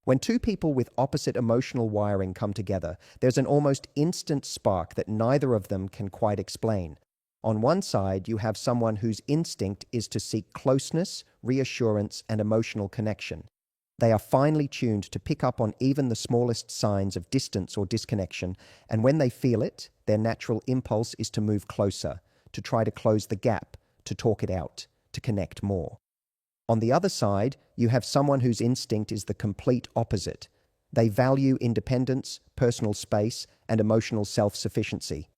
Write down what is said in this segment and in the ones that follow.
When two people with opposite emotional wiring come together, there's an almost instant spark that neither of them can quite explain. On one side, you have someone whose instinct is to seek closeness, reassurance, and emotional connection. They are finely tuned to pick up on even the smallest signs of distance or disconnection, and when they feel it, their natural impulse is to move closer, to try to close the gap, to talk it out, to connect more. On the other side, you have someone whose instinct is the complete opposite. They value independence, personal space, and emotional self-sufficiency.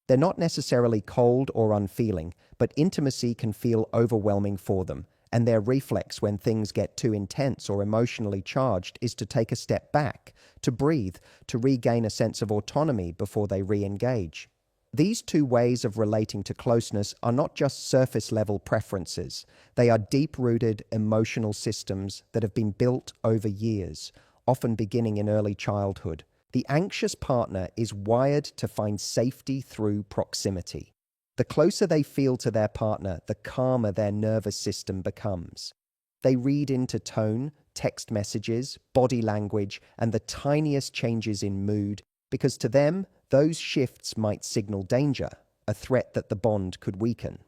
They're not necessarily cold or unfeeling, but intimacy can feel overwhelming for them, and their reflex when things get too intense or emotionally charged is to take a step back, to breathe, to regain a sense of autonomy before they re-engage. These two ways of relating to closeness are not just surface-level preferences. They are deep-rooted emotional systems that have been built over years, often beginning in early childhood. The anxious partner is wired to find safety through proximity. The closer they feel to their partner, the calmer their nervous system becomes. They read into tone, text messages, body language, and the tiniest changes in mood, because to them, those shifts might signal danger, a threat that the bond could weaken.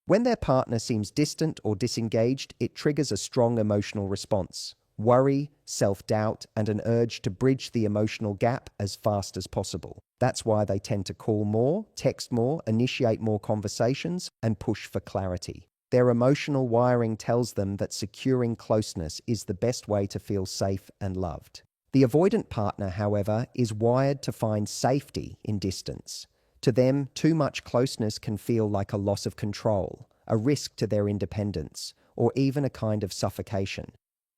When their partner seems distant or disengaged, it triggers a strong emotional response: worry, self-doubt, and an urge to bridge the emotional gap as fast as possible. That's why they tend to call more, text more, initiate more conversations, and push for clarity. Their emotional wiring tells them that securing closeness is the best way to feel safe and loved. The avoidant partner, however, is wired to find safety in distance. To them, too much closeness can feel like a loss of control, a risk to their independence, or even a kind of suffocation.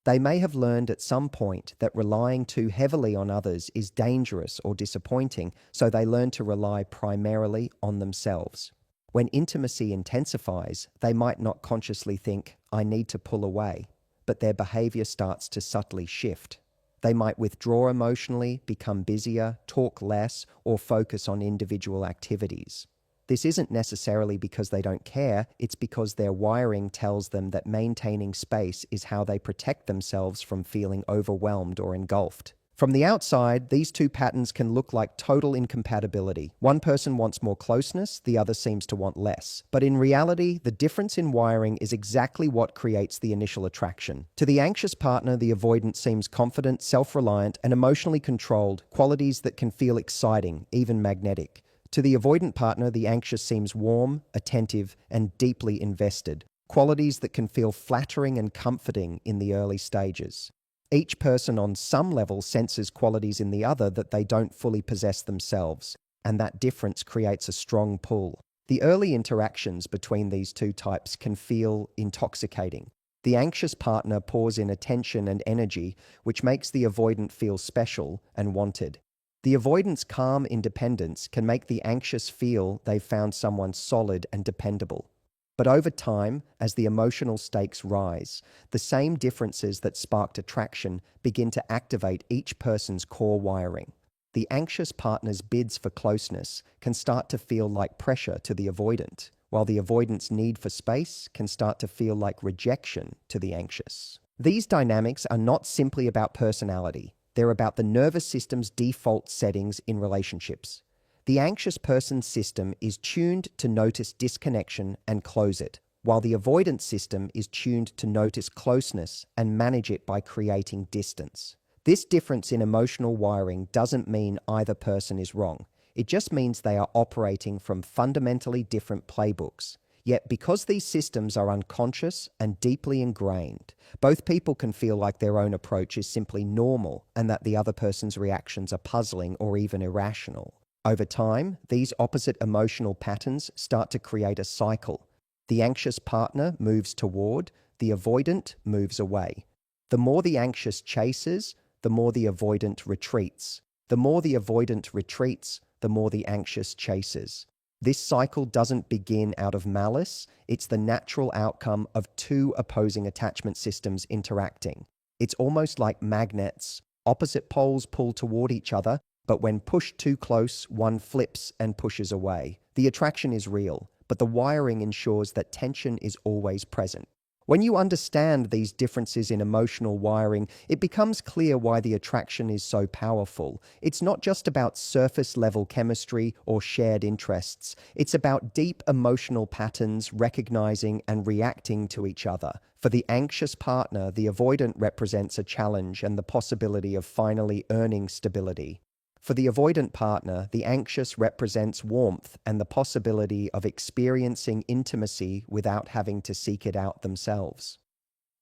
They may have learned at some point that relying too heavily on others is dangerous or disappointing, so they learn to rely primarily on themselves. When intimacy intensifies, they might not consciously think, "I need to pull away," but their behavior starts to subtly shift. They might withdraw emotionally, become busier, talk less, or focus on individual activities. This isn't necessarily because they don't care, it's because their wiring tells them that maintaining space is how they protect themselves from feeling overwhelmed or engulfed. From the outside, these two patterns can look like total incompatibility. One person wants more closeness, the other seems to want less. But in reality, the difference in wiring is exactly what creates the initial attraction. To the anxious partner, the avoidant seems confident, self-reliant, and emotionally controlled, qualities that can feel exciting, even magnetic. To the avoidant partner, the anxious seems warm, attentive, and deeply invested, qualities that can feel flattering and comforting in the early stages. Each person on some level senses qualities in the other that they don't fully possess themselves, and that difference creates a strong pull. The early interactions between these two types can feel intoxicating. The anxious partner pours in attention and energy, which makes the avoidant feel special and wanted. The avoidant's calm independence can make the anxious feel they've found someone solid and dependable. But over time, as the emotional stakes rise, the same differences that sparked attraction begin to activate each person's core wiring. The anxious partner's bids for closeness can start to feel like pressure to the avoidant, while the avoidant's need for space can start to feel like rejection to the anxious. These dynamics are not simply about personality. They're about the nervous system's default settings in relationships. The anxious person's system is tuned to notice disconnection and close it, while the avoidant system is tuned to notice closeness and manage it by creating distance. This difference in emotional wiring doesn't mean either person is wrong. It just means they are operating from fundamentally different playbooks. Yet because these systems are unconscious and deeply ingrained, both people can feel like their own approach is simply normal and that the other person's reactions are puzzling or even irrational. Over time, these opposite emotional patterns start to create a cycle. The anxious partner moves toward, the avoidant moves away. The more the anxious chases, the more the avoidant retreats. The more the avoidant retreats, the more the anxious chases. This cycle doesn't begin out of malice, it's the natural outcome of two opposing attachment systems interacting. It's almost like magnets. Opposite poles pull toward each other, but when pushed too close, one flips and pushes away. The attraction is real, but the wiring ensures that tension is always present. When you understand these differences in emotional wiring, it becomes clear why the attraction is so powerful. It's not just about surface-level chemistry or shared interests. It's about deep emotional patterns, recognizing and reacting to each other. For the anxious partner, the avoidant represents a challenge and the possibility of finally earning stability. For the avoidant partner, the anxious represents warmth and the possibility of experiencing intimacy without having to seek it out themselves.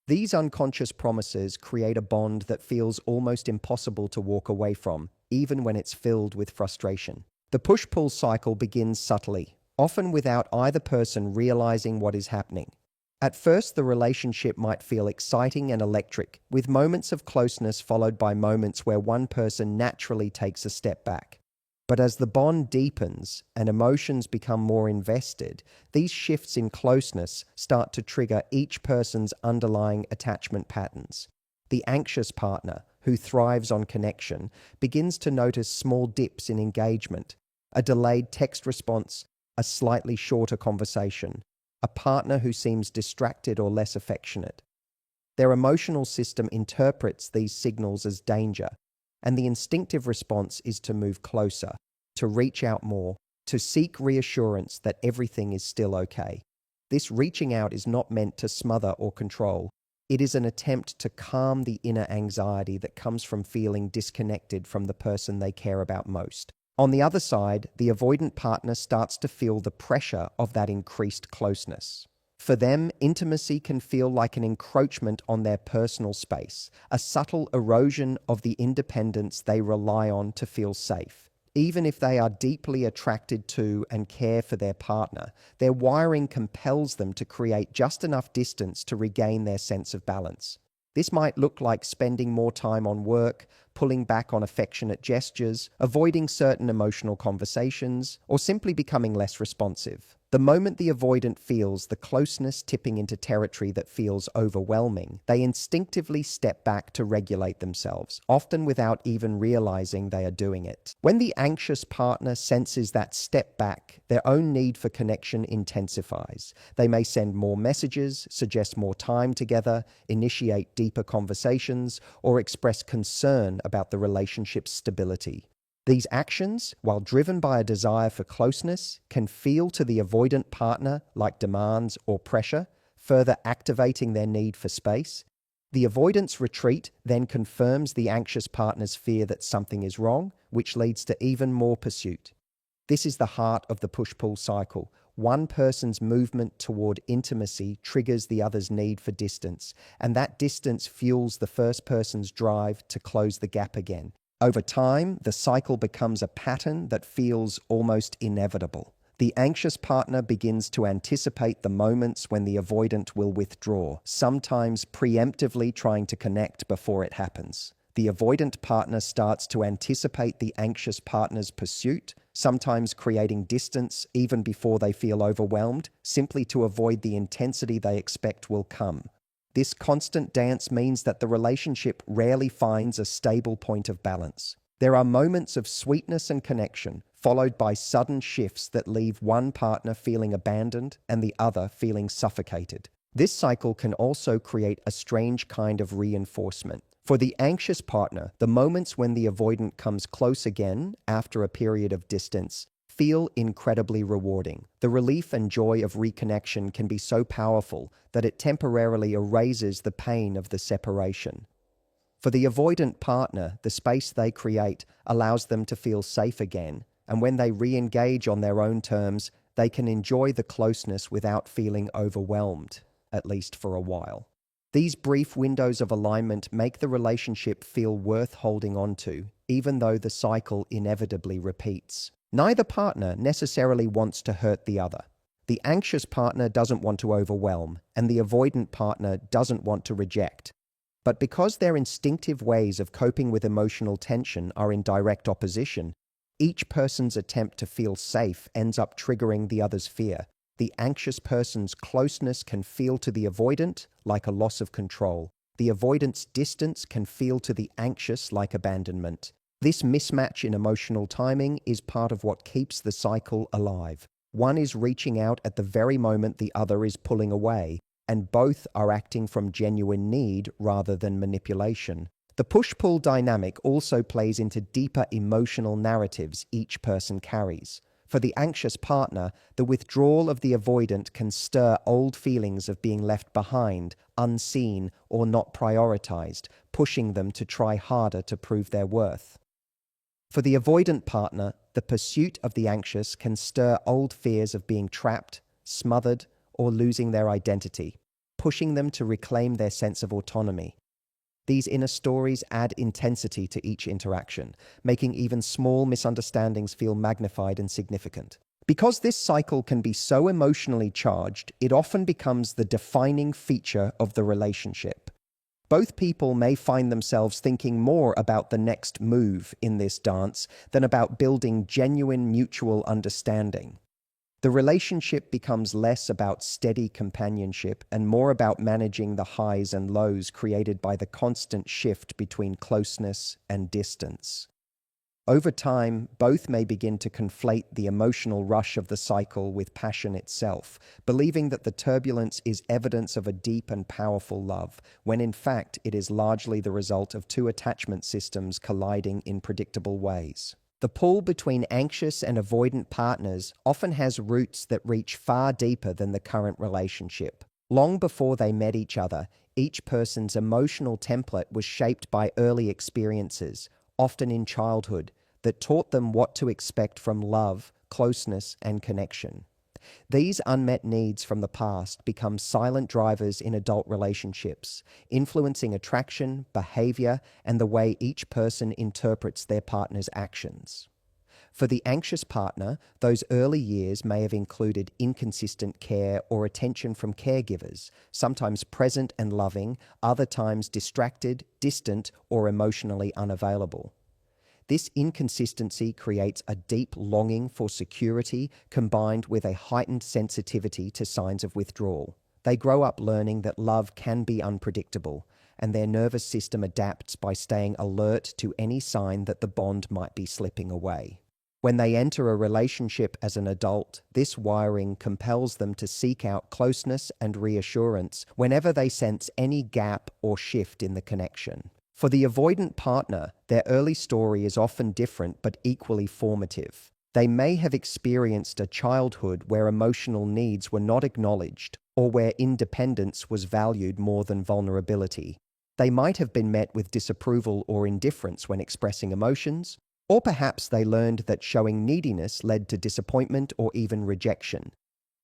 These unconscious promises create a bond that feels almost impossible to walk away from, even when it's filled with frustration. The push-pull cycle begins subtly, often without either person realizing what is happening. At first, the relationship might feel exciting and electric, with moments of closeness followed by moments where one person naturally takes a step back. But as the bond deepens and emotions become more invested, these shifts in closeness start to trigger each person's underlying attachment patterns. The anxious partner, who thrives on connection, begins to notice small dips in engagement, a delayed text response, a slightly shorter conversation, a partner who seems distracted or less affectionate. Their emotional system interprets these signals as danger, and the instinctive response is to move closer, to reach out more, to seek reassurance that everything is still okay. This reaching out is not meant to smother or control. It is an attempt to calm the inner anxiety that comes from feeling disconnected from the person they care about most. On the other side, the avoidant partner starts to feel the pressure of that increased closeness. For them, intimacy can feel like an encroachment on their personal space, a subtle erosion of the independence they rely on to feel safe. Even if they are deeply attracted to and care for their partner, their wiring compels them to create just enough distance to regain their sense of balance. This might look like spending more time on work, pulling back on affectionate gestures, avoiding certain emotional conversations, or simply becoming less responsive. The moment the avoidant feels the closeness tipping into territory that feels overwhelming, they instinctively step back to regulate themselves, often without even realizing they are doing it. When the anxious partner senses that step back, their own need for connection intensifies. They may send more messages, suggest more time together, initiate deeper conversations, or express concern about the relationship's stability. These actions, while driven by a desire for closeness, can feel to the avoidant partner like demands or pressure, further activating their need for space. The avoidance retreat then confirms the anxious partner's fear that something is wrong, which leads to even more pursuit. This is the heart of the push-pull cycle. One person's movement toward intimacy triggers the other's need for distance, and that distance fuels the first person's drive to close the gap again. Over time, the cycle becomes a pattern that feels almost inevitable. The anxious partner begins to anticipate the moments when the avoidant will withdraw, sometimes preemptively trying to connect before it happens. The avoidant partner starts to anticipate the anxious partner's pursuit, sometimes creating distance even before they feel overwhelmed, simply to avoid the intensity they expect will come. This constant dance means that the relationship rarely finds a stable point of balance. There are moments of sweetness and connection, followed by sudden shifts that leave one partner feeling abandoned and the other feeling suffocated. This cycle can also create a strange kind of reinforcement. For the anxious partner, the moments when the avoidant comes close again after a period of distance feel incredibly rewarding. The relief and joy of reconnection can be so powerful that it temporarily erases the pain of the separation. For the avoidant partner, the space they create allows them to feel safe again, and when they re-engage on their own terms, they can enjoy the closeness without feeling overwhelmed, at least for a while. These brief windows of alignment make the relationship feel worth holding on to, even though the cycle inevitably repeats. Neither partner necessarily wants to hurt the other. The anxious partner doesn't want to overwhelm, and the avoidant partner doesn't want to reject. But because their instinctive ways of coping with emotional tension are in direct opposition, each person's attempt to feel safe ends up triggering the other's fear. The anxious person's closeness can feel to the avoidant like a loss of control. The avoidant's distance can feel to the anxious like abandonment. This mismatch in emotional timing is part of what keeps the cycle alive. One is reaching out at the very moment the other is pulling away, and both are acting from genuine need rather than manipulation. The push-pull dynamic also plays into deeper emotional narratives each person carries. For the anxious partner, the withdrawal of the avoidant can stir old feelings of being left behind, unseen, or not prioritized, pushing them to try harder to prove their worth. For the avoidant partner, the pursuit of the anxious can stir old fears of being trapped, smothered, or losing their identity, pushing them to reclaim their sense of autonomy. These inner stories add intensity to each interaction, making even small misunderstandings feel magnified and significant. Because this cycle can be so emotionally charged, it often becomes the defining feature of the relationship. Both people may find themselves thinking more about the next move in this dance than about building genuine mutual understanding. The relationship becomes less about steady companionship and more about managing the highs and lows created by the constant shift between closeness and distance. Over time, both may begin to conflate the emotional rush of the cycle with passion itself, believing that the turbulence is evidence of a deep and powerful love, when in fact it is largely the result of two attachment systems colliding in predictable ways. The pull between anxious and avoidant partners often has roots that reach far deeper than the current relationship. Long before they met each other, each person's emotional template was shaped by early experiences, often in childhood, that taught them what to expect from love, closeness, and connection. These unmet needs from the past become silent drivers in adult relationships, influencing attraction, behavior, and the way each person interprets their partner's actions. For the anxious partner, those early years may have included inconsistent care or attention from caregivers, sometimes present and loving, other times distracted, distant, or emotionally unavailable. This inconsistency creates a deep longing for security combined with a heightened sensitivity to signs of withdrawal. They grow up learning that love can be unpredictable, and their nervous system adapts by staying alert to any sign that the bond might be slipping away. When they enter a relationship as an adult, this wiring compels them to seek out closeness and reassurance whenever they sense any gap or shift in the connection. For the avoidant partner, their early story is often different but equally formative. They may have experienced a childhood where emotional needs were not acknowledged or where independence was valued more than vulnerability. They might have been met with disapproval or indifference when expressing emotions, or perhaps they learned that showing neediness led to disappointment or even rejection.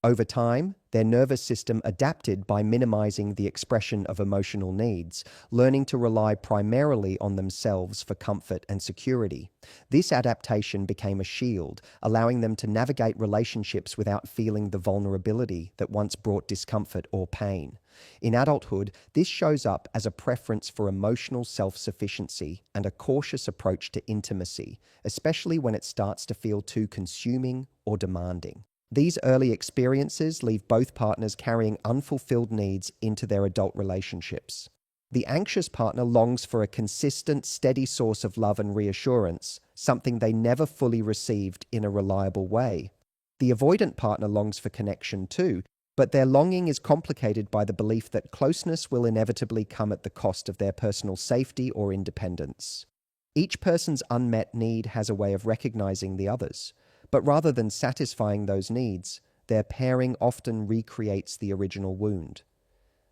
Over time, their nervous system adapted by minimizing the expression of emotional needs, learning to rely primarily on themselves for comfort and security. This adaptation became a shield, allowing them to navigate relationships without feeling the vulnerability that once brought discomfort or pain. In adulthood, this shows up as a preference for emotional self-sufficiency and a cautious approach to intimacy, especially when it starts to feel too consuming or demanding. These early experiences leave both partners carrying unfulfilled needs into their adult relationships. The anxious partner longs for a consistent, steady source of love and reassurance, something they never fully received in a reliable way. The avoidant partner longs for connection too, but their longing is complicated by the belief that closeness will inevitably come at the cost of their personal safety or independence. Each person's unmet need has a way of recognizing the other's. But rather than satisfying those needs, their pairing often recreates the original wound.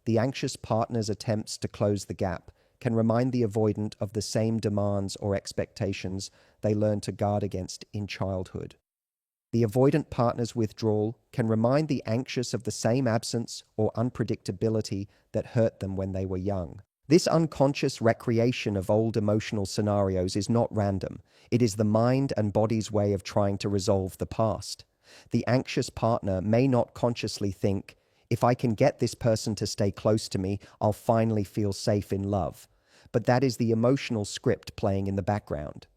The anxious partner's attempts to close the gap can remind the avoidant of the same demands or expectations they learned to guard against in childhood. The avoidant partner's withdrawal can remind the anxious of the same absence or unpredictability that hurt them when they were young. This unconscious recreation of old emotional scenarios is not random. It is the mind and body's way of trying to resolve the past. The anxious partner may not consciously think, if I can get this person to stay close to me, I'll finally feel safe in love. But that is the emotional script playing in the background.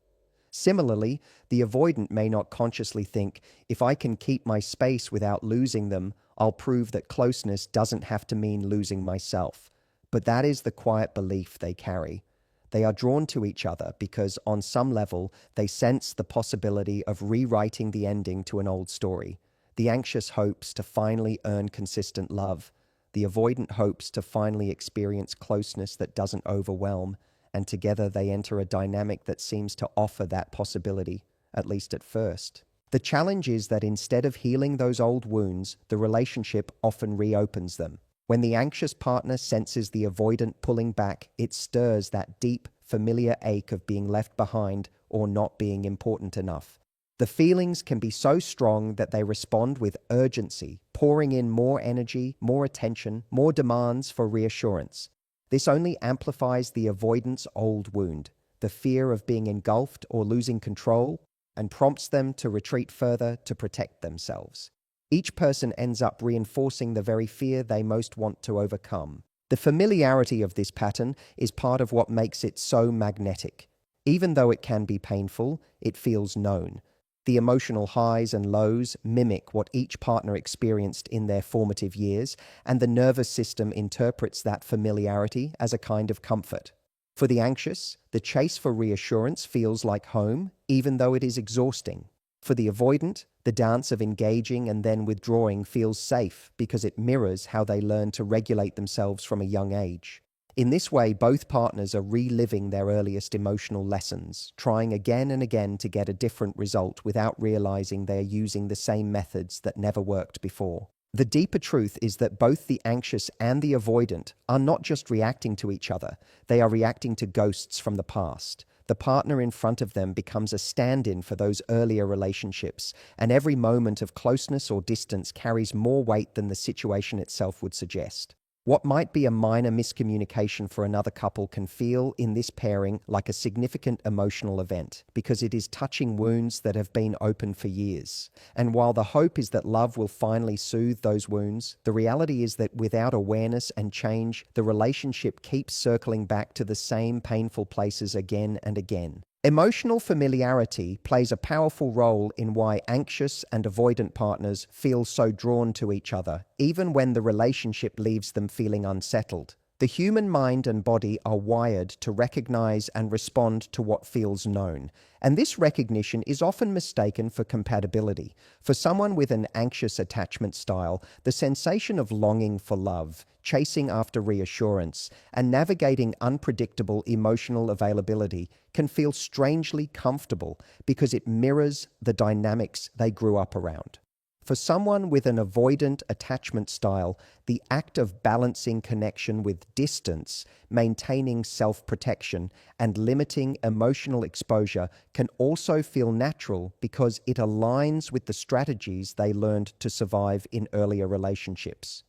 Similarly, the avoidant may not consciously think, if I can keep my space without losing them, I'll prove that closeness doesn't have to mean losing myself. But that is the quiet belief they carry. They are drawn to each other because, on some level, they sense the possibility of rewriting the ending to an old story. The anxious hopes to finally earn consistent love. The avoidant hopes to finally experience closeness that doesn't overwhelm, and together they enter a dynamic that seems to offer that possibility, at least at first. The challenge is that instead of healing those old wounds, the relationship often reopens them. When the anxious partner senses the avoidant pulling back, it stirs that deep, familiar ache of being left behind or not being important enough. The feelings can be so strong that they respond with urgency, pouring in more energy, more attention, more demands for reassurance. This only amplifies the avoidant's old wound, the fear of being engulfed or losing control, and prompts them to retreat further to protect themselves. Each person ends up reinforcing the very fear they most want to overcome. The familiarity of this pattern is part of what makes it so magnetic. Even though it can be painful, it feels known. The emotional highs and lows mimic what each partner experienced in their formative years, and the nervous system interprets that familiarity as a kind of comfort. For the anxious, the chase for reassurance feels like home, even though it is exhausting. For the avoidant, the dance of engaging and then withdrawing feels safe because it mirrors how they learn to regulate themselves from a young age. In this way, both partners are reliving their earliest emotional lessons, trying again and again to get a different result without realizing they are using the same methods that never worked before. The deeper truth is that both the anxious and the avoidant are not just reacting to each other, they are reacting to ghosts from the past. The partner in front of them becomes a stand-in for those earlier relationships, and every moment of closeness or distance carries more weight than the situation itself would suggest. What might be a minor miscommunication for another couple can feel, in this pairing, like a significant emotional event, because it is touching wounds that have been open for years. And while the hope is that love will finally soothe those wounds, the reality is that without awareness and change, the relationship keeps circling back to the same painful places again and again. Emotional familiarity plays a powerful role in why anxious and avoidant partners feel so drawn to each other, even when the relationship leaves them feeling unsettled. The human mind and body are wired to recognize and respond to what feels known, and this recognition is often mistaken for compatibility. For someone with an anxious attachment style, the sensation of longing for love, chasing after reassurance, and navigating unpredictable emotional availability can feel strangely comfortable because it mirrors the dynamics they grew up around. For someone with an avoidant attachment style, the act of balancing connection with distance, maintaining self-protection, and limiting emotional exposure can also feel natural because it aligns with the strategies they learned to survive in earlier relationships.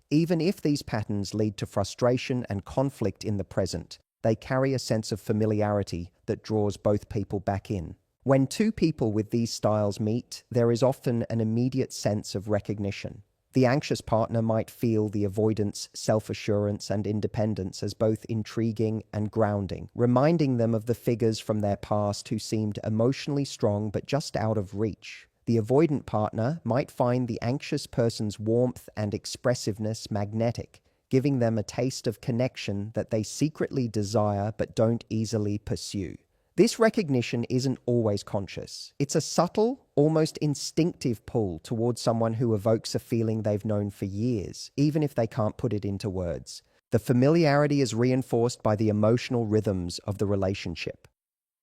Even if these patterns lead to frustration and conflict in the present, they carry a sense of familiarity that draws both people back in. When two people with these styles meet, there is often an immediate sense of recognition. The anxious partner might feel the avoidant's self-assurance and independence as both intriguing and grounding, reminding them of the figures from their past who seemed emotionally strong but just out of reach. The avoidant partner might find the anxious person's warmth and expressiveness magnetic, giving them a taste of connection that they secretly desire but don't easily pursue. This recognition isn't always conscious. It's a subtle, almost instinctive pull towards someone who evokes a feeling they've known for years, even if they can't put it into words. The familiarity is reinforced by the emotional rhythms of the relationship.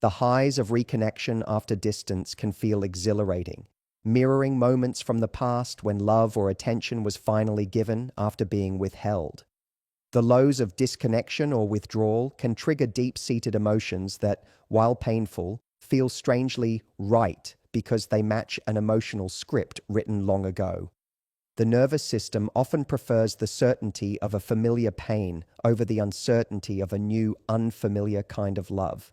The highs of reconnection after distance can feel exhilarating, mirroring moments from the past when love or attention was finally given after being withheld. The lows of disconnection or withdrawal can trigger deep-seated emotions that, while painful, feel strangely right because they match an emotional script written long ago. The nervous system often prefers the certainty of a familiar pain over the uncertainty of a new, unfamiliar kind of love.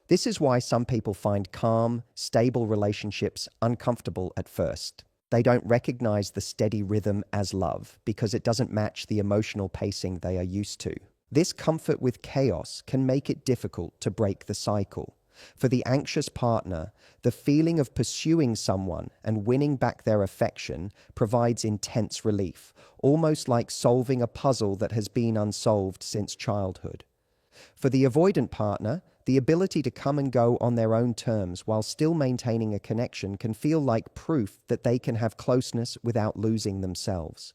This is why some people find calm, stable relationships uncomfortable at first. They don't recognize the steady rhythm as love because it doesn't match the emotional pacing they are used to. This comfort with chaos can make it difficult to break the cycle. For the anxious partner, the feeling of pursuing someone and winning back their affection provides intense relief, almost like solving a puzzle that has been unsolved since childhood. For the avoidant partner, the ability to come and go on their own terms while still maintaining a connection can feel like proof that they can have closeness without losing themselves.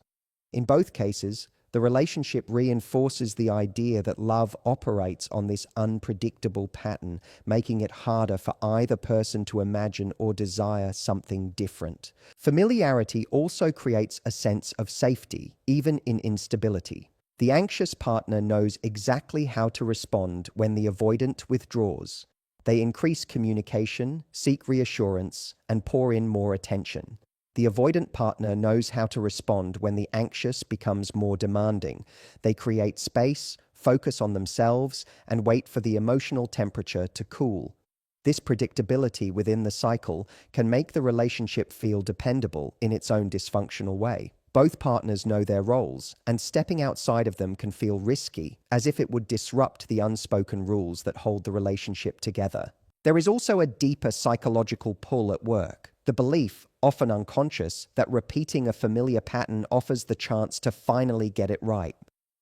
In both cases, The relationship reinforces the idea that love operates on this unpredictable pattern, making it harder for either person to imagine or desire something different. Familiarity also creates a sense of safety, even in instability. The anxious partner knows exactly how to respond when the avoidant withdraws. They increase communication, seek reassurance, and pour in more attention. The avoidant partner knows how to respond when the anxious becomes more demanding. They create space, focus on themselves, and wait for the emotional temperature to cool. This predictability within the cycle can make the relationship feel dependable in its own dysfunctional way. Both partners know their roles, and stepping outside of them can feel risky, as if it would disrupt the unspoken rules that hold the relationship together. There is also a deeper psychological pull at work. The belief, often unconscious, that repeating a familiar pattern offers the chance to finally get it right.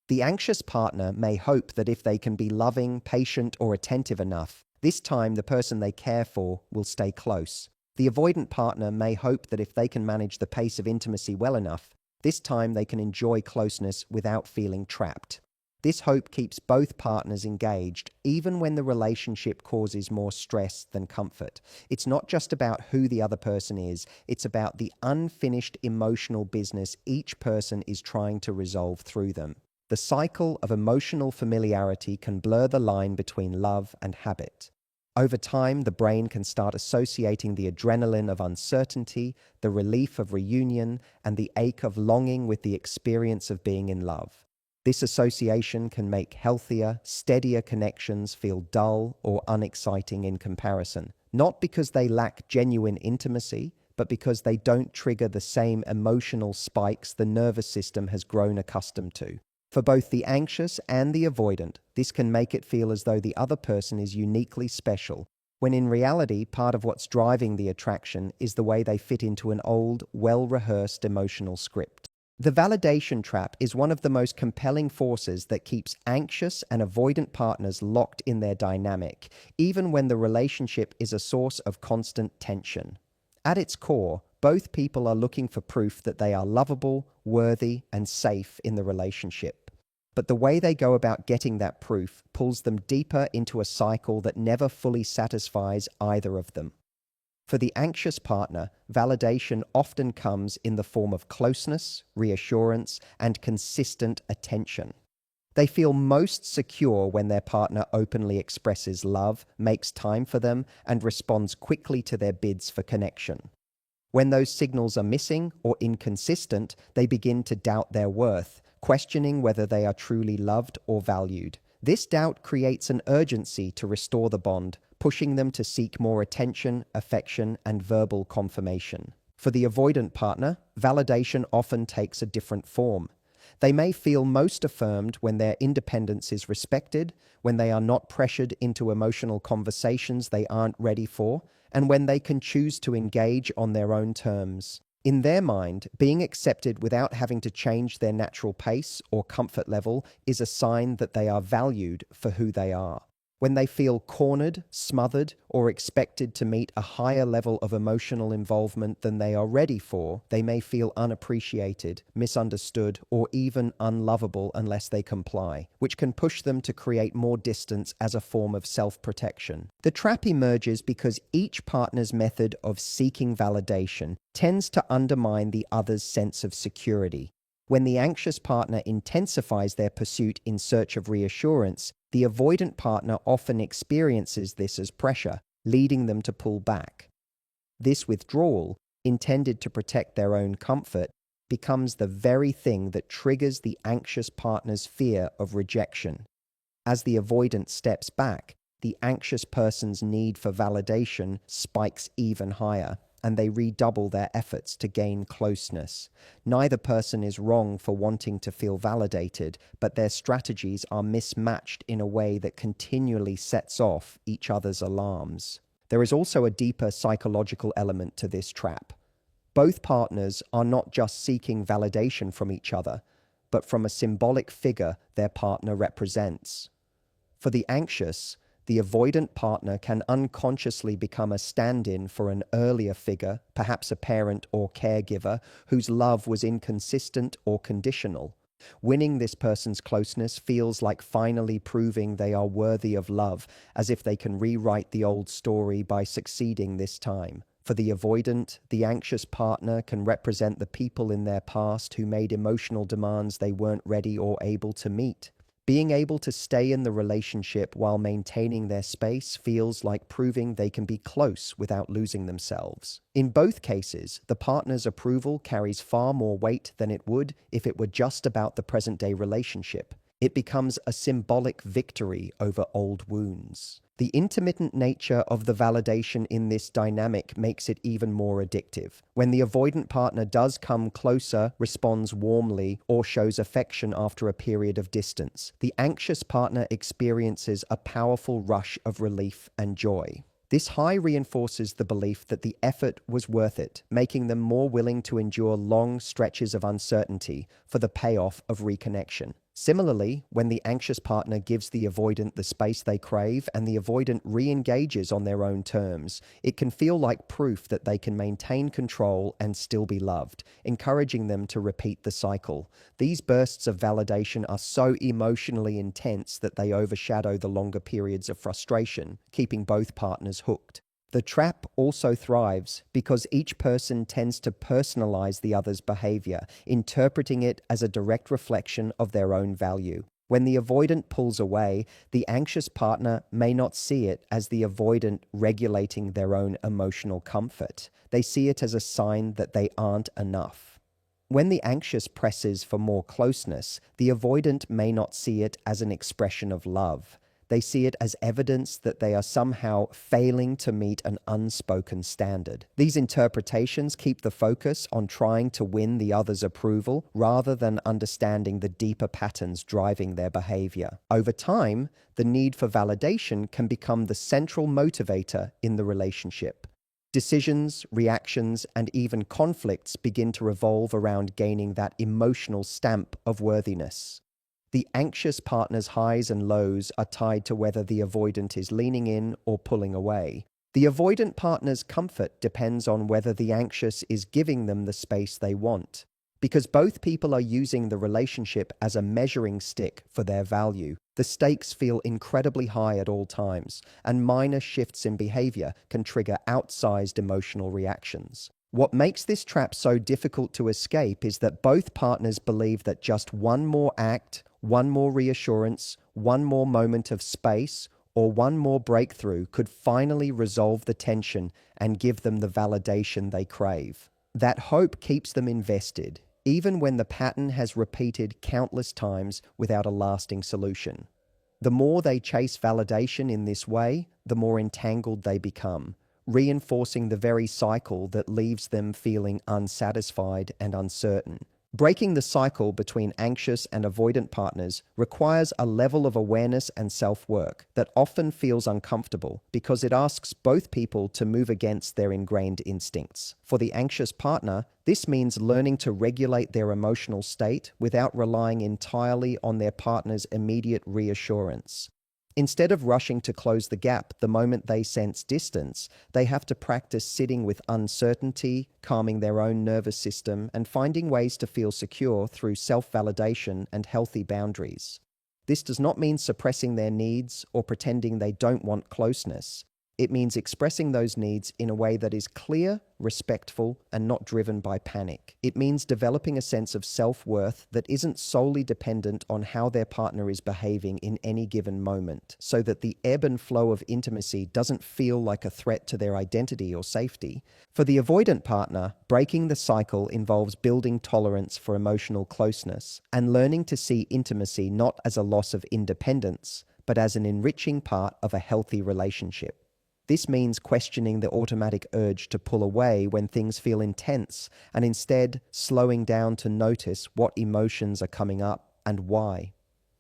The anxious partner may hope that if they can be loving, patient, or attentive enough, this time the person they care for will stay close. The avoidant partner may hope that if they can manage the pace of intimacy well enough, this time they can enjoy closeness without feeling trapped. This hope keeps both partners engaged, even when the relationship causes more stress than comfort. It's not just about who the other person is, it's about the unfinished emotional business each person is trying to resolve through them. The cycle of emotional familiarity can blur the line between love and habit. Over time, the brain can start associating the adrenaline of uncertainty, the relief of reunion, and the ache of longing with the experience of being in love. This association can make healthier, steadier connections feel dull or unexciting in comparison, not because they lack genuine intimacy, but because they don't trigger the same emotional spikes the nervous system has grown accustomed to. For both the anxious and the avoidant, this can make it feel as though the other person is uniquely special, when in reality, part of what's driving the attraction is the way they fit into an old, well-rehearsed emotional script. The validation trap is one of the most compelling forces that keeps anxious and avoidant partners locked in their dynamic, even when the relationship is a source of constant tension. At its core, both people are looking for proof that they are lovable, worthy, and safe in the relationship. But the way they go about getting that proof pulls them deeper into a cycle that never fully satisfies either of them. For the anxious partner, validation often comes in the form of closeness, reassurance, and consistent attention. They feel most secure when their partner openly expresses love, makes time for them, and responds quickly to their bids for connection. When those signals are missing or inconsistent, they begin to doubt their worth, questioning whether they are truly loved or valued. This doubt creates an urgency to restore the bond, pushing them to seek more attention, affection, and verbal confirmation. For the avoidant partner, validation often takes a different form. They may feel most affirmed when their independence is respected, when they are not pressured into emotional conversations they aren't ready for, and when they can choose to engage on their own terms. In their mind, being accepted without having to change their natural pace or comfort level is a sign that they are valued for who they are. When they feel cornered, smothered, or expected to meet a higher level of emotional involvement than they are ready for, they may feel unappreciated, misunderstood, or even unlovable unless they comply, which can push them to create more distance as a form of self-protection. The trap emerges because each partner's method of seeking validation tends to undermine the other's sense of security. When the anxious partner intensifies their pursuit in search of reassurance, the avoidant partner often experiences this as pressure, leading them to pull back. This withdrawal, intended to protect their own comfort, becomes the very thing that triggers the anxious partner's fear of rejection. As the avoidant steps back, the anxious person's need for validation spikes even higher, and they redouble their efforts to gain closeness. Neither person is wrong for wanting to feel validated, but their strategies are mismatched in a way that continually sets off each other's alarms. There is also a deeper psychological element to this trap. Both partners are not just seeking validation from each other, but from a symbolic figure their partner represents. For the anxious, the avoidant partner can unconsciously become a stand-in for an earlier figure, perhaps a parent or caregiver, whose love was inconsistent or conditional. Winning this person's closeness feels like finally proving they are worthy of love, as if they can rewrite the old story by succeeding this time. For the avoidant, the anxious partner can represent the people in their past who made emotional demands they weren't ready or able to meet. Being able to stay in the relationship while maintaining their space feels like proving they can be close without losing themselves. In both cases, the partner's approval carries far more weight than it would if it were just about the present-day relationship. It becomes a symbolic victory over old wounds. The intermittent nature of the validation in this dynamic makes it even more addictive. When the avoidant partner does come closer, responds warmly, or shows affection after a period of distance, the anxious partner experiences a powerful rush of relief and joy. This high reinforces the belief that the effort was worth it, making them more willing to endure long stretches of uncertainty for the payoff of reconnection. Similarly, when the anxious partner gives the avoidant the space they crave and the avoidant re-engages on their own terms, it can feel like proof that they can maintain control and still be loved, encouraging them to repeat the cycle. These bursts of validation are so emotionally intense that they overshadow the longer periods of frustration, keeping both partners hooked. The trap also thrives because each person tends to personalize the other's behavior, interpreting it as a direct reflection of their own value. When the avoidant pulls away, the anxious partner may not see it as the avoidant regulating their own emotional comfort. They see it as a sign that they aren't enough. When the anxious presses for more closeness, the avoidant may not see it as an expression of love. They see it as evidence that they are somehow failing to meet an unspoken standard. These interpretations keep the focus on trying to win the other's approval rather than understanding the deeper patterns driving their behavior. Over time, the need for validation can become the central motivator in the relationship. Decisions, reactions, and even conflicts begin to revolve around gaining that emotional stamp of worthiness. The anxious partner's highs and lows are tied to whether the avoidant is leaning in or pulling away. The avoidant partner's comfort depends on whether the anxious is giving them the space they want. Because both people are using the relationship as a measuring stick for their value, the stakes feel incredibly high at all times, and minor shifts in behavior can trigger outsized emotional reactions. What makes this trap so difficult to escape is that both partners believe that just one more act, one more reassurance, one more moment of space, or one more breakthrough could finally resolve the tension and give them the validation they crave. That hope keeps them invested, even when the pattern has repeated countless times without a lasting solution. The more they chase validation in this way, the more entangled they become, reinforcing the very cycle that leaves them feeling unsatisfied and uncertain. Breaking the cycle between anxious and avoidant partners requires a level of awareness and self-work that often feels uncomfortable because it asks both people to move against their ingrained instincts. For the anxious partner, this means learning to regulate their emotional state without relying entirely on their partner's immediate reassurance. Instead of rushing to close the gap the moment they sense distance, they have to practice sitting with uncertainty, calming their own nervous system, and finding ways to feel secure through self-validation and healthy boundaries. This does not mean suppressing their needs or pretending they don't want closeness. It means expressing those needs in a way that is clear, respectful, and not driven by panic. It means developing a sense of self-worth that isn't solely dependent on how their partner is behaving in any given moment, so that the ebb and flow of intimacy doesn't feel like a threat to their identity or safety. For the avoidant partner, breaking the cycle involves building tolerance for emotional closeness and learning to see intimacy not as a loss of independence, but as an enriching part of a healthy relationship. This means questioning the automatic urge to pull away when things feel intense and instead slowing down to notice what emotions are coming up and why.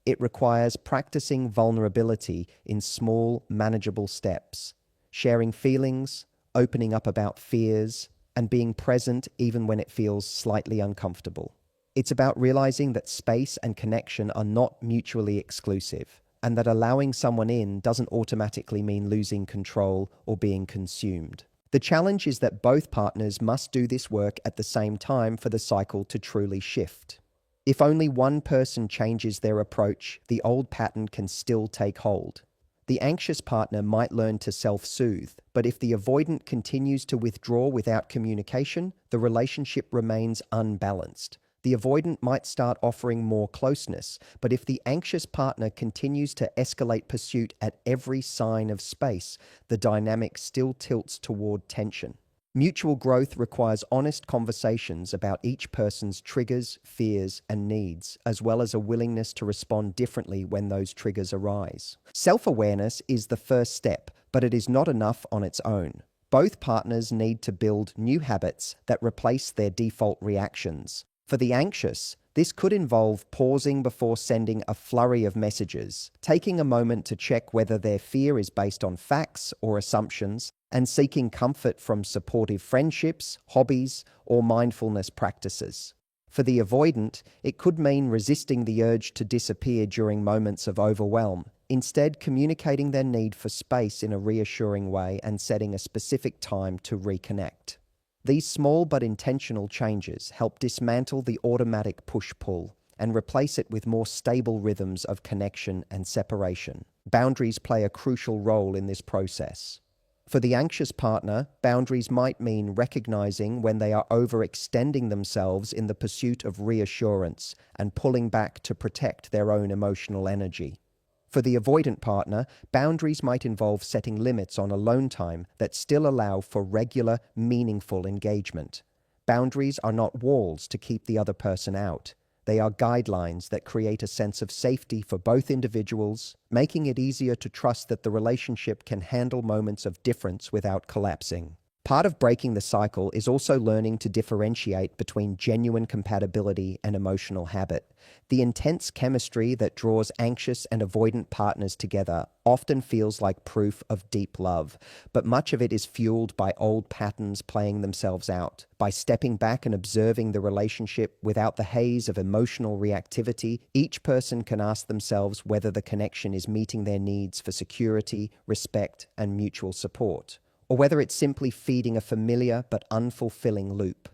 It requires practicing vulnerability in small, manageable steps, sharing feelings, opening up about fears, and being present even when it feels slightly uncomfortable. It's about realizing that space and connection are not mutually exclusive, and that allowing someone in doesn't automatically mean losing control or being consumed. The challenge is that both partners must do this work at the same time for the cycle to truly shift. If only one person changes their approach, the old pattern can still take hold. The anxious partner might learn to self-soothe, but if the avoidant continues to withdraw without communication, the relationship remains unbalanced. The avoidant might start offering more closeness, but if the anxious partner continues to escalate pursuit at every sign of space, the dynamic still tilts toward tension. Mutual growth requires honest conversations about each person's triggers, fears, and needs, as well as a willingness to respond differently when those triggers arise. Self-awareness is the first step, but it is not enough on its own. Both partners need to build new habits that replace their default reactions. For the anxious, this could involve pausing before sending a flurry of messages, taking a moment to check whether their fear is based on facts or assumptions, and seeking comfort from supportive friendships, hobbies, or mindfulness practices. For the avoidant, it could mean resisting the urge to disappear during moments of overwhelm, instead communicating their need for space in a reassuring way and setting a specific time to reconnect. These small but intentional changes help dismantle the automatic push-pull and replace it with more stable rhythms of connection and separation. Boundaries play a crucial role in this process. For the anxious partner, boundaries might mean recognizing when they are overextending themselves in the pursuit of reassurance and pulling back to protect their own emotional energy. For the avoidant partner, boundaries might involve setting limits on alone time that still allow for regular, meaningful engagement. Boundaries are not walls to keep the other person out. They are guidelines that create a sense of safety for both individuals, making it easier to trust that the relationship can handle moments of difference without collapsing. Part of breaking the cycle is also learning to differentiate between genuine compatibility and emotional habit. The intense chemistry that draws anxious and avoidant partners together often feels like proof of deep love, but much of it is fueled by old patterns playing themselves out. By stepping back and observing the relationship without the haze of emotional reactivity, each person can ask themselves whether the connection is meeting their needs for security, respect, and mutual support, or whether it's simply feeding a familiar but unfulfilling loop.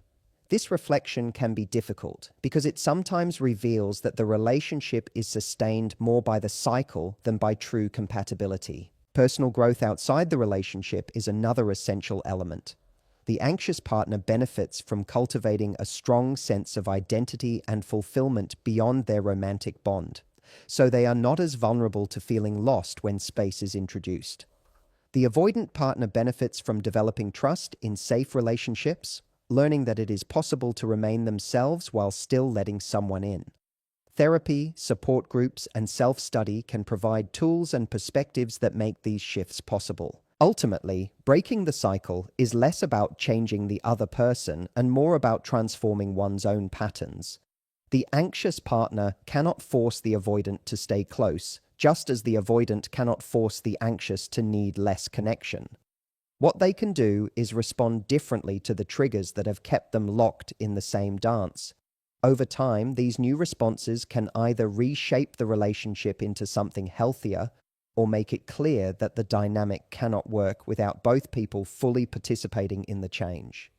This reflection can be difficult because it sometimes reveals that the relationship is sustained more by the cycle than by true compatibility. Personal growth outside the relationship is another essential element. The anxious partner benefits from cultivating a strong sense of identity and fulfillment beyond their romantic bond, so they are not as vulnerable to feeling lost when space is introduced. The avoidant partner benefits from developing trust in safe relationships, learning that it is possible to remain themselves while still letting someone in. Therapy, support groups, and self-study can provide tools and perspectives that make these shifts possible. Ultimately, breaking the cycle is less about changing the other person and more about transforming one's own patterns. The anxious partner cannot force the avoidant to stay close, just as the avoidant cannot force the anxious to need less connection. What they can do is respond differently to the triggers that have kept them locked in the same dance. Over time, these new responses can either reshape the relationship into something healthier or make it clear that the dynamic cannot work without both people fully participating in the change.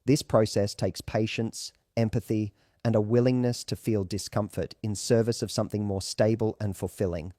This process takes patience, empathy, and a willingness to feel discomfort in service of something more stable and fulfilling.